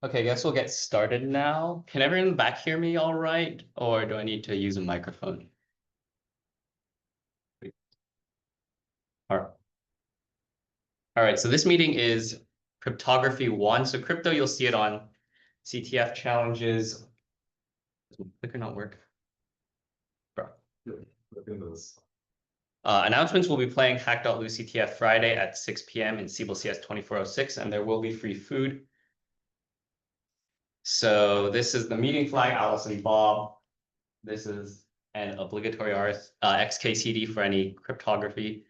Okay, I guess we'll get started now. Can everyone back hear me all right? Or do I need to use a microphone? All right, so this meeting is Cryptography 1. So crypto, you'll see it on CTF challenges. Does my clicker not work? Bro. Announcements will be playing Hack.Lose CTF Friday at 6 p.m. in CS 2406, and there will be free food. So this is the meeting flag, Alice and Bob. This is an obligatory XKCD for any cryptography.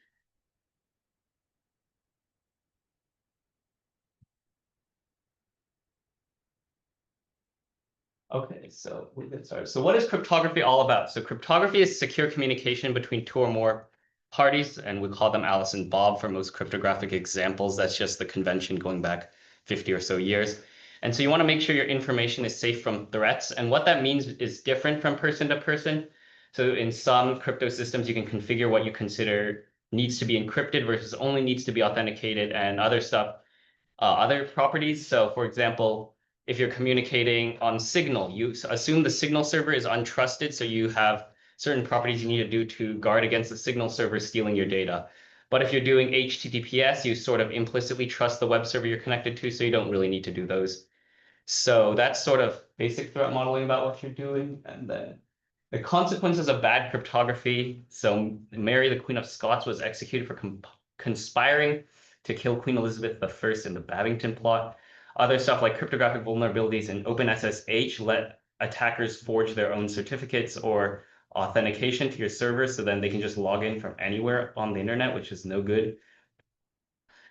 Okay, so we'll get started. So what is cryptography all about? So cryptography is secure communication between two or more parties, and we call them Alice and Bob for most cryptographic examples. That's just the convention going back 50 or so years. And so you want to make sure your information is safe from threats. And what that means is different from person to person. So in some crypto systems, you can configure what you consider needs to be encrypted versus only needs to be authenticated and other stuff, other properties. So for example, if you're communicating on Signal, you assume the Signal server is untrusted, so you have certain properties you need to do to guard against the Signal server stealing your data. But if you're doing HTTPS, you sort of implicitly trust the web server you're connected to, so you don't really need to do those. So that's sort of basic threat modeling about what you're doing. And then the consequences of bad cryptography. So Mary, the Queen of Scots, was executed for conspiring to kill Queen Elizabeth I in the Babington plot. Other stuff like cryptographic vulnerabilities in OpenSSH let attackers forge their own certificates or authentication to your server, so then they can just log in from anywhere on the internet, which is no good.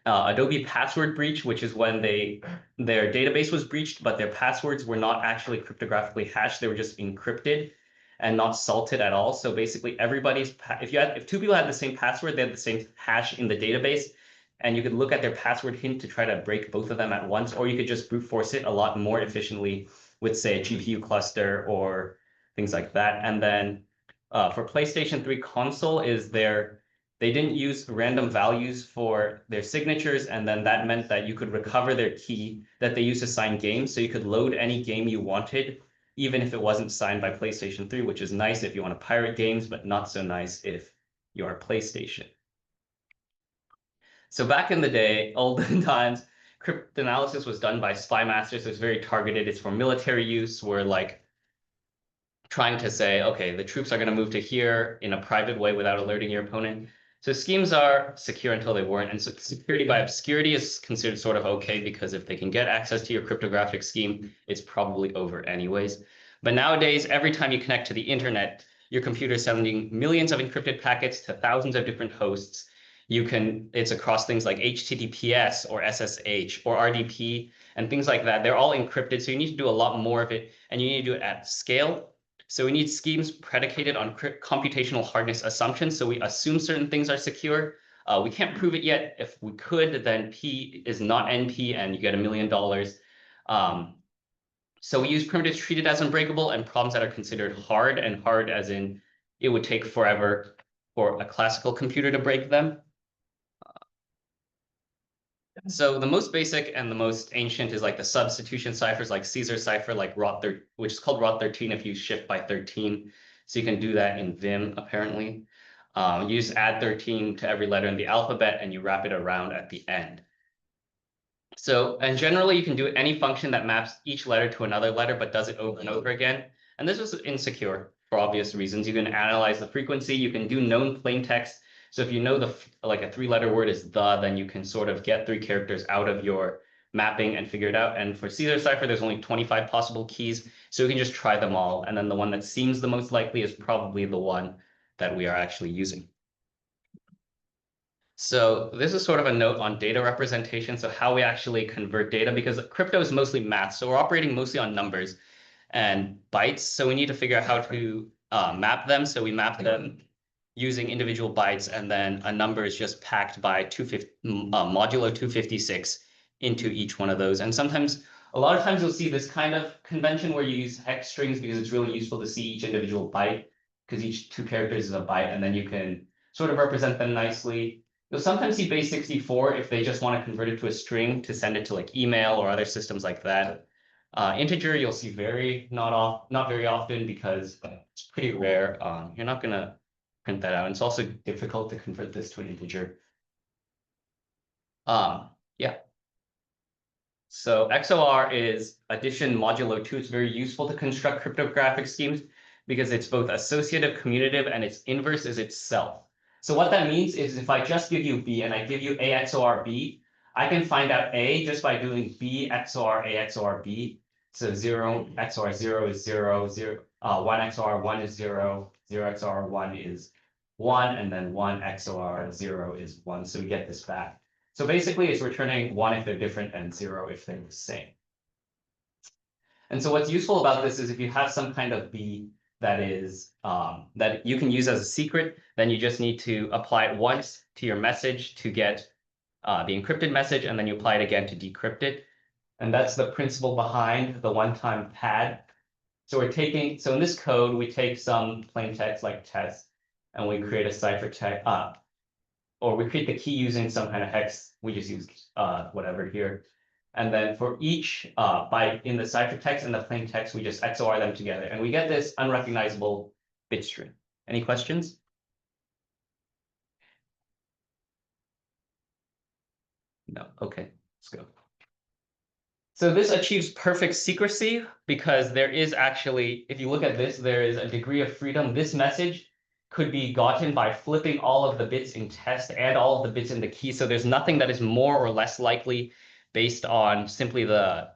Adobe password breach, which is when their database was breached, but their passwords were not actually cryptographically hashed. They were just encrypted and not salted at all. So basically everybody's, if two people had the same password, they had the same hash in the database, and you could look at their password hint to try to break both of them at once, or you could just brute force it a lot more efficiently with, say, a GPU cluster or things like that. And then for PlayStation 3 console they didn't use random values for their signatures, and then that meant that you could recover their key that they used to sign games. So you could load any game you wanted, even if it wasn't signed by PlayStation 3, which is nice if you want to pirate games, but not so nice if you're PlayStation. So back in the day, olden times, cryptanalysis was done by spy masters. So it's very targeted. It's for military use. We're like trying to say, okay, the troops are going to move to here in a private way without alerting your opponent. So schemes are secure until they weren't. And so security by obscurity is considered sort of okay, because if they can get access to your cryptographic scheme, it's probably over anyways. But nowadays, every time you connect to the internet, your computer is sending millions of encrypted packets to thousands of different hosts. It's across things like HTTPS or SSH or RDP and things like that. They're all encrypted, so you need to do a lot more of it, and you need to do it at scale. So we need schemes predicated on computational hardness assumptions. So we assume certain things are secure. We can't prove it yet. If we could, then P is not NP and you get $1 million. So we use primitives treated as unbreakable and problems that are considered hard, and hard as in it would take forever for a classical computer to break them. So the most basic and the most ancient is like the substitution ciphers, like Caesar cipher, like which is called ROT13 if you shift by 13. So you can do that in Vim, apparently. You just add 13 to every letter in the alphabet and you wrap it around at the end. So, and generally you can do any function that maps each letter to another letter, but does it over and over again. And this is insecure for obvious reasons. You can analyze the frequency, you can do known plain text. So if you know like a 3-letter word is then you can sort of get 3 characters out of your mapping and figure it out. And for Caesar cipher, there's only 25 possible keys. So you can just try them all. And then the one that seems the most likely is probably the one that we are actually using. So this is sort of a note on data representation. So how we actually convert data, because crypto is mostly math. So we're operating mostly on numbers and bytes. So we need to figure out how to map them. So we map them using individual bytes, and then a number is just packed by modulo 256 into each one of those. And sometimes, a lot of times you'll see this kind of convention where you use hex strings because it's really useful to see each individual byte, because each 2 characters is a byte, and then you can sort of represent them nicely. You'll sometimes see base 64 if they just want to convert it to a string to send it to like email or other systems like that. Integer you'll see not very often because it's pretty rare. You're not gonna print that out. And it's also difficult to convert this to an integer. Yeah. So XOR is addition modulo 2. It's very useful to construct cryptographic schemes because it's both associative, commutative, and its inverse is itself. So what that means is if I just give you B and I give you A XOR B, I can find out A just by doing B XOR A XOR B. So 0 XOR 0 is 0, 1 XOR 1 is 0, 0 XOR 1 is 1, and then 1 XOR 0 is 1. So we get this back. So basically, it's returning 1 if they're different and 0 if they're the same. And so what's useful about this is if you have some kind of B that is that you can use as a secret, then you just need to apply it once to your message to get the encrypted message, and then you apply it again to decrypt it. And that's the principle behind the one-time pad. So in this code, we take some plain text like test, and we create a ciphertext, or we create the key using some kind of hex. We just use whatever here. And then for each byte in the ciphertext and the plain text, we just XOR them together. And we get this unrecognizable bit string. Any questions? No. Okay, let's go. So this achieves perfect secrecy because there is actually, if you look at this, there is a degree of freedom. This message could be gotten by flipping all of the bits in test and all of the bits in the key. So there's nothing that is more or less likely based on simply the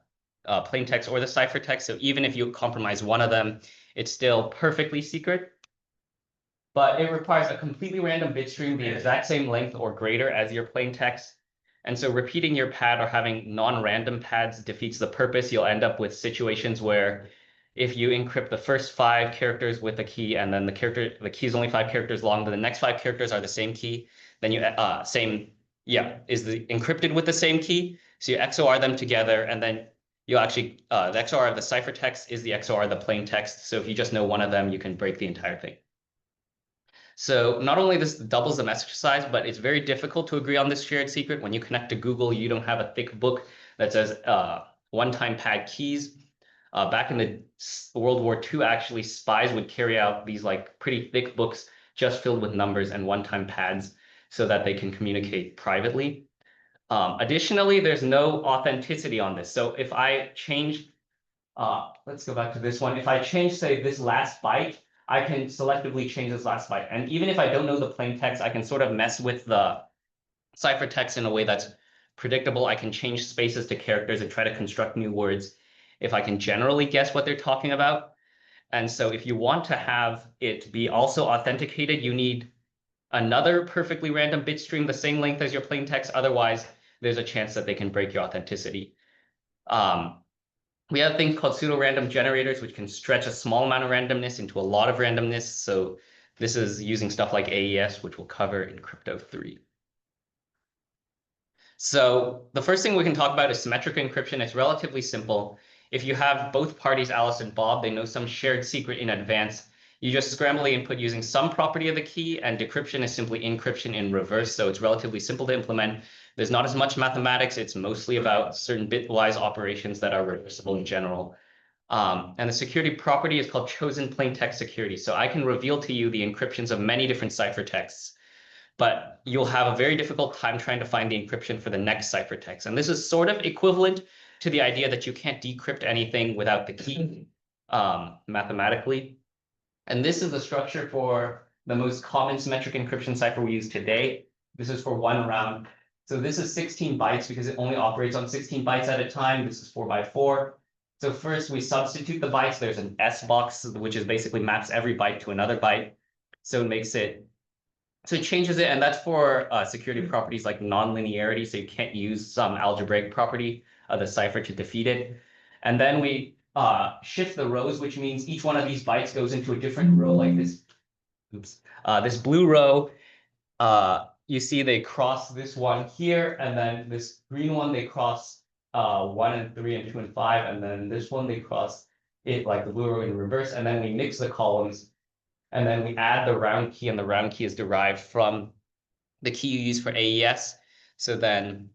plain text or the ciphertext. So even if you compromise one of them, it's still perfectly secret. But it requires a completely random bit stream the exact same length or greater as your plain text. And so repeating your pad or having non-random pads defeats the purpose. You'll end up with situations where if you encrypt the first 5 characters with a key, and then the key is only 5 characters long, but the next 5 characters are the same key, then you encrypted with the same key. So you XOR them together, and then you actually the XOR of the ciphertext is the XOR of the plain text. So if you just know one of them, you can break the entire thing. So not only this doubles the message size, but it's very difficult to agree on this shared secret. When you connect to Google, you don't have a thick book that says one-time pad keys. Back in the World War II, actually, spies would carry out these like pretty thick books just filled with numbers and one-time pads so that they can communicate privately. Additionally, there's no authenticity on this. So if I change, let's go back to this one. If I change, say, this last byte, I can selectively change this last byte. And even if I don't know the plain text, I can sort of mess with the ciphertext in a way that's predictable. I can change spaces to characters and try to construct new words if I can generally guess what they're talking about. And so if you want to have it be also authenticated, you need another perfectly random bit stream the same length as your plain text. Otherwise, there's a chance that they can break your authenticity. We have things called pseudo-random generators, which can stretch a small amount of randomness into a lot of randomness. So this is using stuff like AES, which we'll cover in Crypto 3. So the first thing we can talk about is symmetric encryption. It's relatively simple. If you have both parties, Alice and Bob, they know some shared secret in advance. You just scramble the input using some property of the key, and decryption is simply encryption in reverse. So it's relatively simple to implement. There's not as much mathematics. It's mostly about certain bitwise operations that are reversible in general. And the security property is called chosen plain text security. So I can reveal to you the encryptions of many different ciphertexts, but you'll have a very difficult time trying to find the encryption for the next ciphertext. And this is sort of equivalent to the idea that you can't decrypt anything without the key mathematically. And this is the structure for the most common symmetric encryption cipher we use today. This is for 1 round. So this is 16 bytes because it only operates on 16 bytes at a time. This is 4 by 4. So first we substitute the bytes. There's an S box, which is basically maps every byte to another byte. So it makes it, so it changes it. And that's for security properties like nonlinearity. So you can't use some algebraic property of the cipher to defeat it. And then we shift the rows, which means each one of these bytes goes into a different row like this. Oops. This blue row, you see they cross this one here, and then this green one, they cross 1 and 3 and 2 and 5, and then this one, they cross it like the blue row in reverse, and then we mix the columns, and then we add the round key, and the round key is derived from the key you use for AES. So then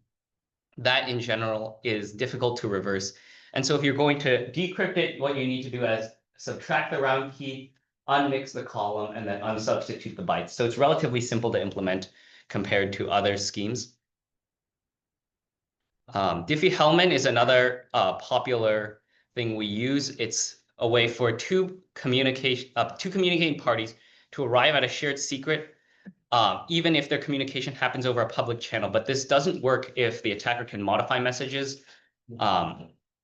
that in general is difficult to reverse. And so if you're going to decrypt it, what you need to do is subtract the round key, unmix the column, and then unsubstitute the bytes. So it's relatively simple to implement compared to other schemes. Diffie-Hellman is another popular thing we use. It's a way for two communicating parties to arrive at a shared secret, even if their communication happens over a public channel. But this doesn't work if the attacker can modify messages.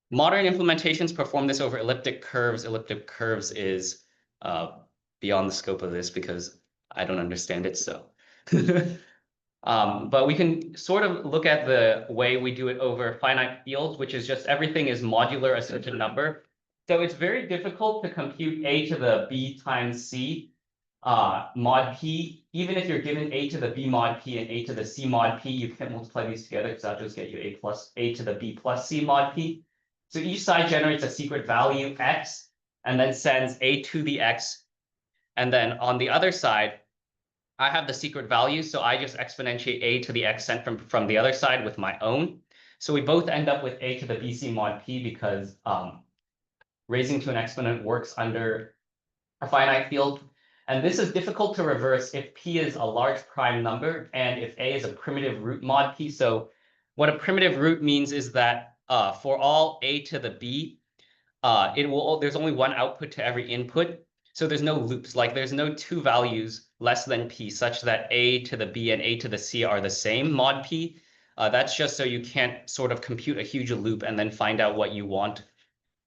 Modern implementations perform this over elliptic curves. Elliptic curves is beyond the scope of this because I don't understand it. So, but we can sort of look at the way we do it over finite fields, which is just everything is modular a certain number. So it's very difficult to compute a to the b times c mod p. Even if you're given a to the b mod p and a to the c mod p, you can't multiply these together because that'll just get you a to the b plus c mod p. So each side generates a secret value x and then sends a to the x. And then on the other side, I have the secret value, so I just exponentiate a to the x sent from the other side with my own. So we both end up with a to the bc mod p because raising to an exponent works under a finite field. And this is difficult to reverse if p is a large prime number and if a is a primitive root mod p. So what a primitive root means is that for all a to the b, there's only one output to every input. So there's no loops, like there's no two values less than p such that a to the b and a to the c are the same mod p. That's just so you can't sort of compute a huge loop and then find out what you want.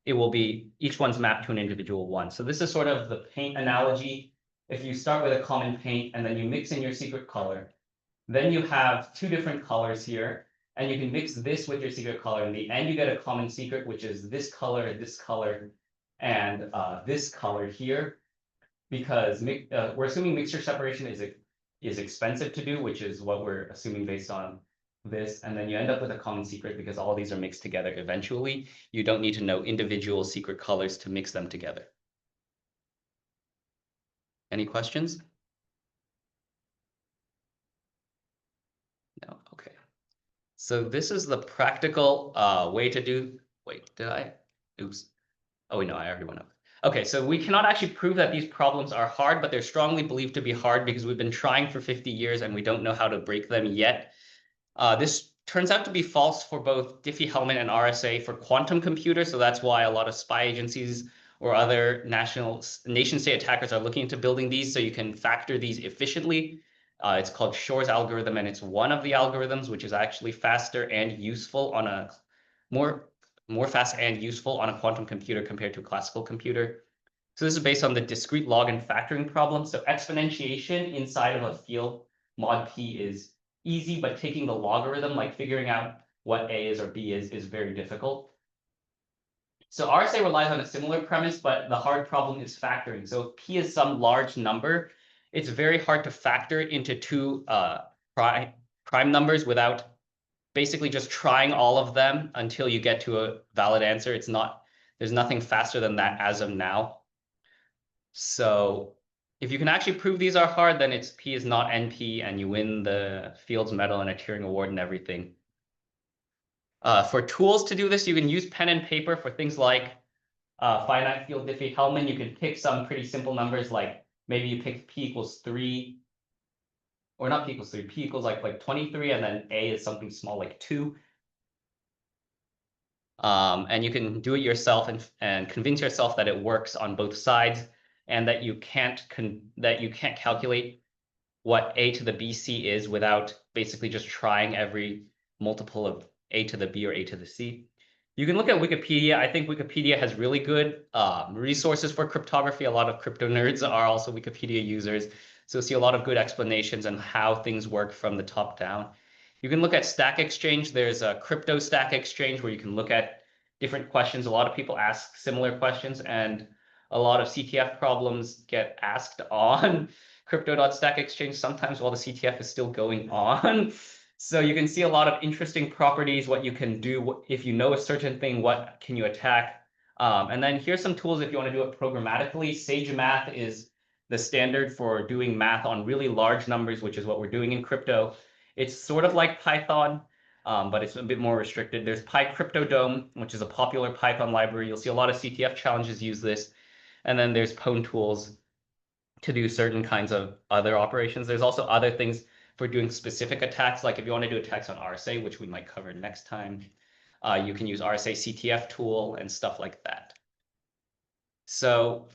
It will be, each one's mapped to an individual one. So this is sort of the paint analogy. If you start with a common paint and then you mix in your secret color, then you have two different colors here. And you can mix this with your secret color. In the end, you get a common secret, which is this color, and this color here. Because we're assuming mixture separation is expensive to do, which is what we're assuming based on this. And then you end up with a common secret because all these are mixed together eventually. You don't need to know individual secret colors to mix them together. Any questions? No, okay. So this is the practical way to do, wait, did I? Oops. Oh, wait, no, I already went over. Okay, so we cannot actually prove that these problems are hard, but they're strongly believed to be hard because we've been trying for 50 years and we don't know how to break them yet. This turns out to be false for both Diffie-Hellman and RSA for quantum computers. So that's why a lot of spy agencies or other nation-state attackers are looking into building these so you can factor these efficiently. It's called Shor's algorithm, and it's one of the algorithms which is actually faster and useful on a more fast and useful on a quantum computer compared to a classical computer. So this is based on the discrete log and factoring problem. So exponentiation inside of a field mod p is easy, but taking the logarithm, like figuring out what a is or b is very difficult. So RSA relies on a similar premise, but the hard problem is factoring. So if p is some large number, it's very hard to factor it into two prime numbers without basically just trying all of them until you get to a valid answer. There's nothing faster than that as of now. So if you can actually prove these are hard, then it's p is not NP and you win the Fields Medal and a Turing Award and everything. For tools to do this, you can use pen and paper for things like finite field Diffie-Hellman. You can pick some pretty simple numbers, like maybe you pick p equals 3, or not p equals 3, p equals like 23, and then a is something small like 2. And you can do it yourself and convince yourself that it works on both sides, and that you can't calculate what a to the bc is without basically just trying every multiple of a to the b or a to the c. You can look at Wikipedia. I think Wikipedia has really good resources for cryptography. A lot of crypto nerds are also Wikipedia users. So you'll see a lot of good explanations on how things work from the top down. You can look at Stack Exchange. There's a Crypto Stack Exchange where you can look at different questions. A lot of people ask similar questions, and a lot of CTF problems get asked on Crypto.Stack Exchange sometimes while the CTF is still going on. So you can see a lot of interesting properties, what you can do. If you know a certain thing, what can you attack? And then here's some tools if you want to do it programmatically. Sage Math is the standard for doing math on really large numbers, which is what we're doing in crypto. It's sort of like Python, but it's a bit more restricted. There's PyCryptoDome, which is a popular Python library. You'll see a lot of CTF challenges use this. And then there's Pwn tools to do certain kinds of other operations. There's also other things for doing specific attacks. Like if you want to do attacks on RSA, which we might cover next time, you can use RSA CTF tool and stuff like that. So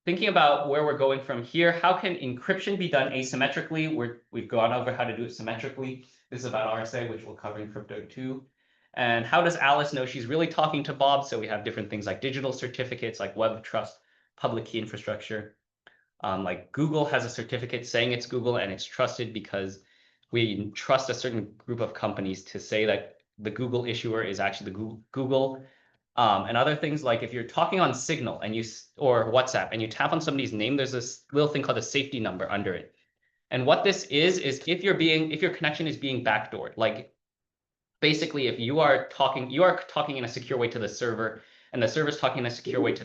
thinking about where we're going from here, how can encryption be done asymmetrically? We've gone over how to do it symmetrically. This is about RSA, which we'll cover in Crypto 2. And how does Alice know she's really talking to Bob? So we have different things like digital certificates, like Web of Trust, public key infrastructure. Like Google has a certificate saying it's Google, and it's trusted because we trust a certain group of companies to say that the Google issuer is actually the Google. And other things like if you're talking on Signal and or WhatsApp and you tap on somebody's name, there's this little thing called a safety number under it. And what this is if your connection is being backdoored, like basically if you are talking in a secure way to the server and the server is talking in a secure way to